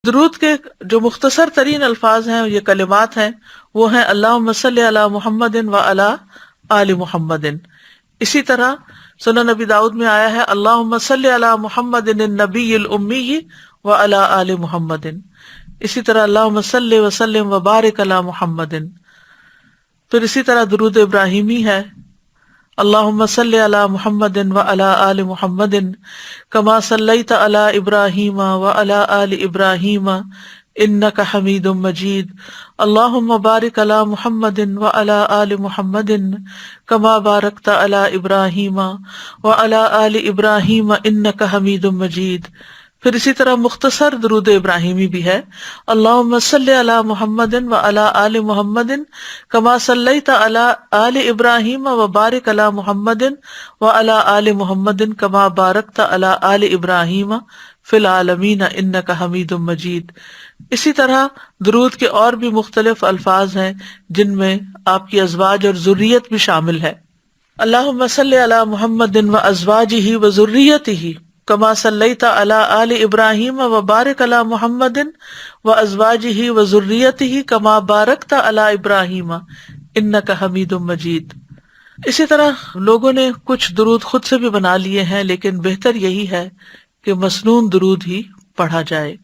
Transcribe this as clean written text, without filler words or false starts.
درود کے جو مختصر ترین الفاظ ہیں، یہ کلمات ہیں، وہ ہیں اللہم صلی علی محمد و علی آل محمد۔ اسی طرح سنن نبی داؤد میں آیا ہے اللہم صلی علی محمد النبی الامی و علی آل محمد۔ اسی طرح اللہم صلی وسلم و بارک علی محمد۔ پھر اسی طرح درود ابراہیمی ہے اللہم صلی علی محمد و علی آل محمد کما صلیت علی ابراہیم و علی آل ابراہیم انک حمید مجید اللہم بارک علی محمد و علی آل محمد کما بارکت علی ابراہیم و علی آل ابراہیم انک حمید مجید۔ پھر اسی طرح مختصر درود ابراہیمی بھی ہے اللہم صلی علی محمد و علی آل محمد کما صلیت علی آل ابراہیم و بارک علی محمد و علی آل محمد کما بارکت علی آل ابراہیم فی العالمین انک حمید مجید۔ اسی طرح درود کے اور بھی مختلف الفاظ ہیں جن میں آپ کی ازواج اور ذریت بھی شامل ہے۔ اللہم صلی علی محمد و ازواجہ و ذریتہ کما صلیت علی آل ابراہیم و بارک علی محمد و ازواجہ و ذریتہ کما بارکت علی ابراہیم انک حمید مجید۔ اسی طرح لوگوں نے کچھ درود خود سے بھی بنا لیے ہیں، لیکن بہتر یہی ہے کہ مسنون درود ہی پڑھا جائے۔